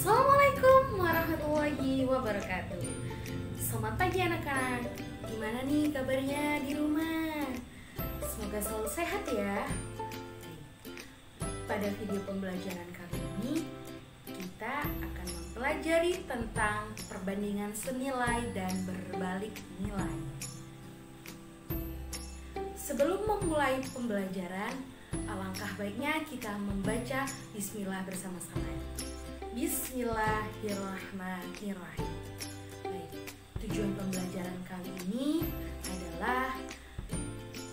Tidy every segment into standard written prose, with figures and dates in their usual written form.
Assalamualaikum warahmatullahi wabarakatuh. Selamat pagi anak-anak. Gimana nih kabarnya di rumah? Semoga selalu sehat ya. Pada video pembelajaran kali ini kita akan mempelajari tentang perbandingan senilai dan berbalik nilai. Sebelum memulai pembelajaran, alangkah baiknya kita membaca Bismillah bersama-sama. Bismillahirrahmanirrahim. Baik, tujuan pembelajaran kali ini adalah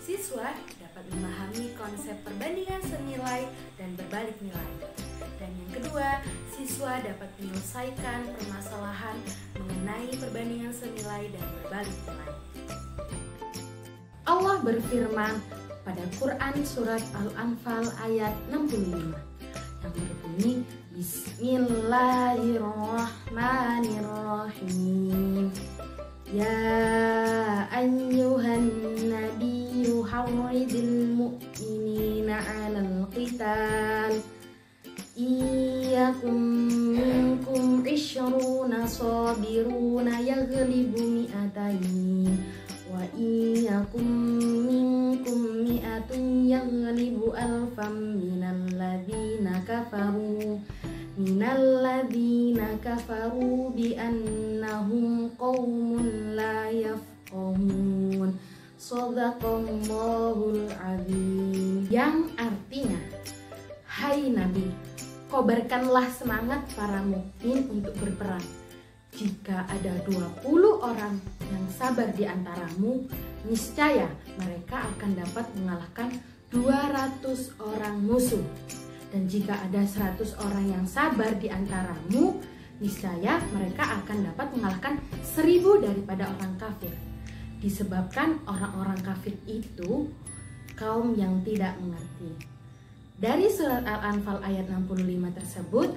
siswa dapat memahami konsep perbandingan senilai dan berbalik nilai. Dan yang kedua, siswa dapat menyelesaikan permasalahan mengenai perbandingan senilai dan berbalik nilai. Allah berfirman pada Quran surat Al-Anfal ayat 65 yang berbunyi Bismillahirrahmanirrahim. Ya ayyuhan nabiyyu harridil mu'minina 'alal qital iyakum minkum 'ishruna sabiruna yaghlibu mi'atayn wa iyakum minkum mi'atun yaghlibu alfam minalladzina kafaru bi annahum qaumun la yafqahun. Shadaqallahul azim. Yang artinya, hai Nabi, kobarkanlah semangat para mukmin untuk berperang. Jika ada 20 orang yang sabar di antaramu, niscaya mereka akan dapat mengalahkan 200 orang musuh. Dan jika ada 100 orang yang sabar di antaramu, niscaya mereka akan dapat mengalahkan 1000 daripada orang kafir. Disebabkan orang-orang kafir itu kaum yang tidak mengerti. Dari surat Al-Anfal ayat 65 tersebut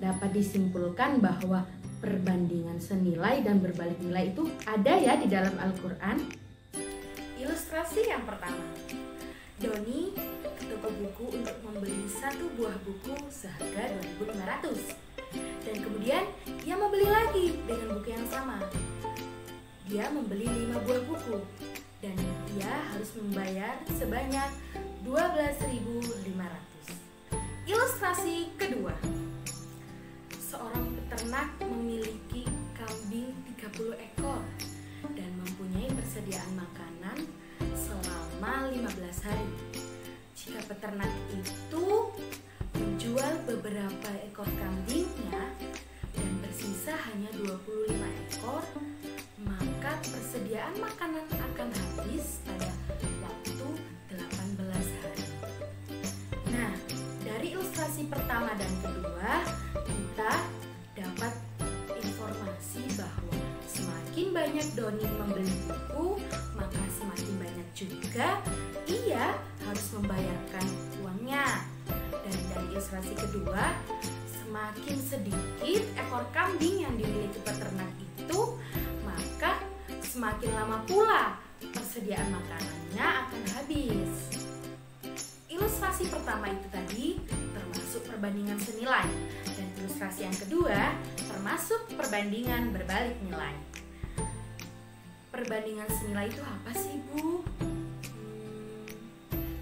dapat disimpulkan bahwa perbandingan senilai dan berbalik nilai itu ada ya di dalam Al-Quran. Ilustrasi yang pertama, Doni ke toko buku untuk membeli satu buah buku seharga 2.500 dan kemudian ia membeli lagi dengan buku yang sama. Dia membeli 5 buah buku dan ia harus membayar sebanyak 12.500. Ilustrasi kedua, seorang peternak memiliki kambing 30 ekor dan mempunyai persediaan makanan selama 15 hari. Jika peternak itu menjual beberapa ekor kambingnya dan bersisa hanya 25 ekor, maka persediaan makanan akan habis pada waktu 18 hari. Nah, dari ilustrasi pertama dan kedua, kita dapat informasi bahwa semakin banyak Doni membeli buku, maka semakin banyak juga ia harus membayarkan uangnya. Dan dari ilustrasi kedua, semakin sedikit ekor kambing yang dimiliki peternak itu, maka semakin lama pula persediaan makanannya akan habis. Ilustrasi pertama itu tadi termasuk perbandingan senilai, dan ilustrasi yang kedua termasuk perbandingan berbalik nilai. Perbandingan senilai itu apa sih, Bu?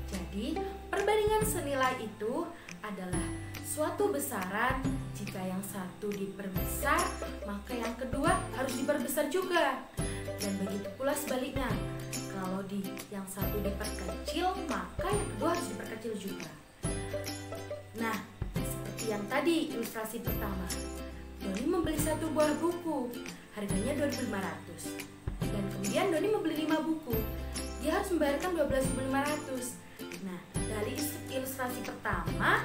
Jadi, perbandingan senilai itu adalah suatu besaran. Jika yang satu diperbesar, maka yang kedua harus diperbesar juga. Dan begitu pula sebaliknya. Kalau yang satu diperkecil, maka yang kedua harus diperkecil juga. Nah, seperti yang tadi ilustrasi pertama, Doni membeli satu buah buku, harganya 2.500. Dan kemudian Doni membeli 5 buku, dia harus membayarkan 12.500. Nah, dari ilustrasi pertama,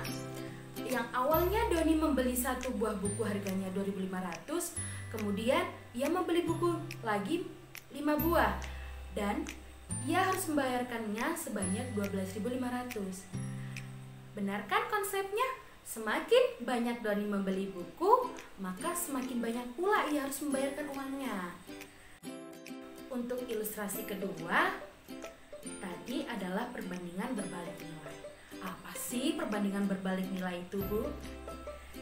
yang awalnya Doni membeli satu buah buku harganya 2.500, kemudian ia membeli buku lagi 5 buah dan ia harus membayarkannya sebanyak 12.500. Benarkan konsepnya? Semakin banyak Doni membeli buku, maka semakin banyak pula ia harus membayarkan uangnya. Untuk ilustrasi kedua, tadi adalah perbandingan berbalik nilai. Apa sih perbandingan berbalik nilai itu, Bu?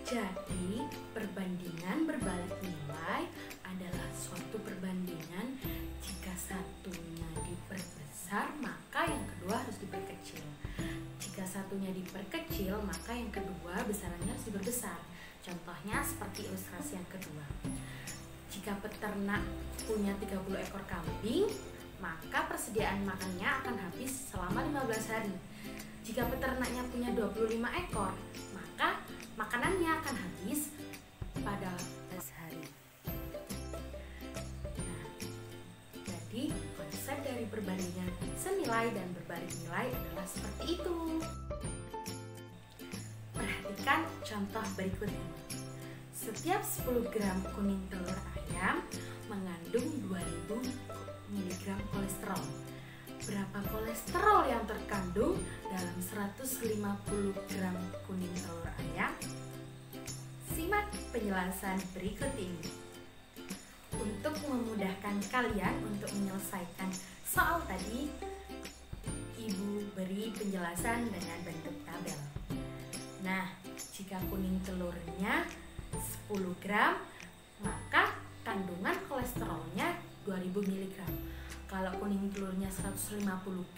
Jadi, perbandingan berbalik nilai adalah suatu perbandingan jika satunya diperbesar, maka yang kedua harus diperkecil. Jika satunya diperkecil, maka yang kedua besarannya harus diperbesar. Contohnya seperti ilustrasi yang kedua. Jika peternak punya 30 ekor kambing, maka persediaan makannya akan habis selama 15 hari. Jika peternaknya punya 25 ekor, maka makanannya akan habis pada 15 hari. Nah, jadi konsep dari perbandingan senilai dan berbalik nilai adalah seperti itu. Perhatikan contoh berikut ini. Setiap 10 gram kuning telur ayam mengandung 2000 mg kolesterol. Berapa kolesterol yang terkandung dalam 150 gram kuning telur ayam? Simak penjelasan berikut ini. Untuk memudahkan kalian untuk menyelesaikan soal tadi, Ibu beri penjelasan dengan bentuk tabel. Nah, jika kuning telurnya 10 gram, maka kandungan kolesterolnya 2000 mg. Kalau kuning telurnya 150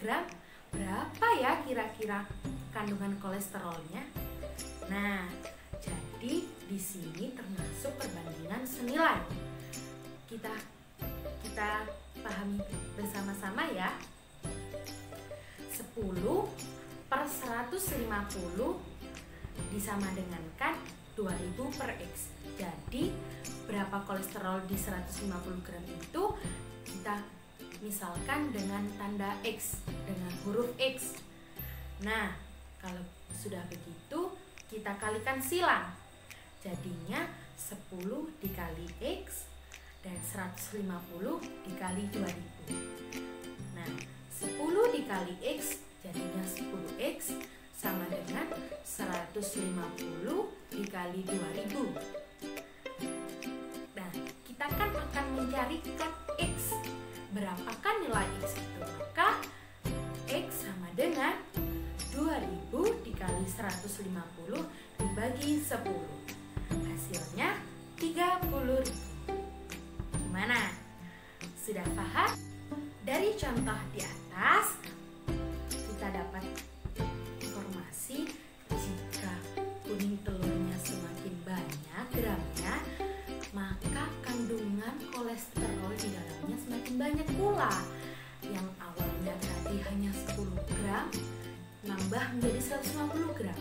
gram, berapa ya kira-kira kandungan kolesterolnya? Nah, jadi di sini termasuk perbandingan senilai. Kita pahami bersama-sama ya. 10 per 150 disama dengankan 2000 per X. Jadi berapa kolesterol di 150 gram itu kita misalkan dengan tanda X, dengan huruf X. Nah, kalau sudah begitu kita kalikan silang. Jadinya 10 dikali X dan 150 dikali 2000. Nah, 10 dikali X jadinya 10X sama dengan 150 dikali 2000. Nah, kita kan akan mencari kat X. Berapakah nilai X itu? Maka X sama dengan 2000 dikali 150 dibagi 10. Hasilnya 30.000. Gimana? Sudah paham? Dari contoh di atas kita dapat informasi jika kuning telurnya semakin banyak gramnya, maka kandungan kolesterol di dalamnya semakin banyak pula. Yang awalnya tadi hanya 10 gram nambah menjadi 150 gram.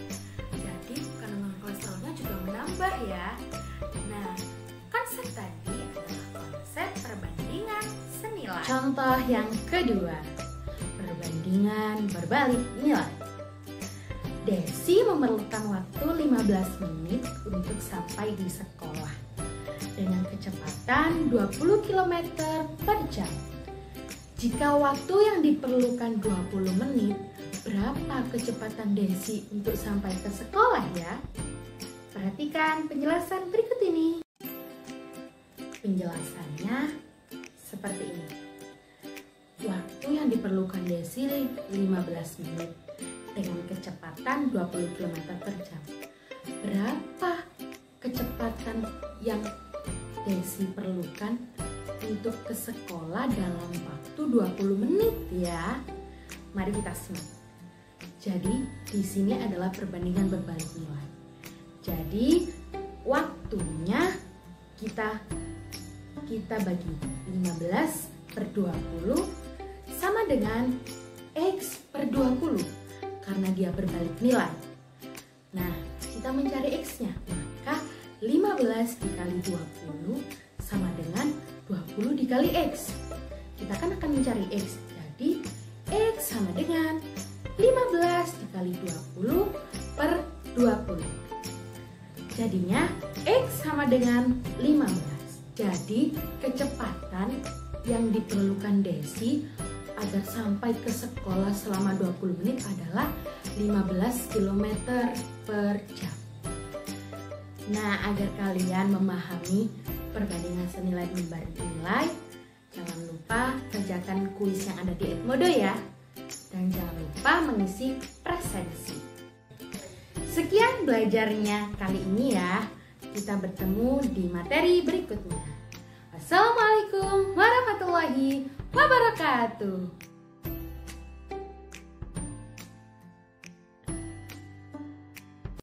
Jadi kandungan kolesterolnya juga menambah ya. Nah, konsep tadi adalah konsep perbandingan senilai. Contoh yang kedua, perbandingan berbalik nilai. Desi memerlukan waktu 15 menit untuk sampai di sekolah dengan kecepatan 20 km per jam. Jika waktu yang diperlukan 20 menit, berapa kecepatan Desi untuk sampai ke sekolah ya? Perhatikan penjelasan berikut ini. Penjelasannya seperti ini. Waktu yang diperlukan Desi 15 menit dengan kecepatan 20 km per jam. Berapa kecepatan yang Desi perlukan untuk ke sekolah dalam waktu 20 menit ya? Mari kita simak. Jadi di sini adalah perbandingan berbalik nilai. Jadi waktunya kita bagi 15 per 20 sama dengan X per 20 karena dia berbalik nilai. Nah, kita mencari X-nya, maka 15 dikali 20 sama dengan 20 dikali X. Kita kan akan mencari X, jadi X sama dengan 15 dikali 20 per 20. Jadinya X sama dengan 15. Jadi kecepatan yang diperlukan Desi agar sampai ke sekolah selama 20 menit adalah 15 km per jam. Nah, agar kalian memahami perbandingan senilai dan berbalik nilai, jangan lupa kerjakan kuis yang ada di Edmodo ya. Dan jangan lupa mengisi presensi. Sekian belajarnya kali ini ya. Kita bertemu di materi berikutnya. Wassalamualaikum warahmatullahi wabarakatuh.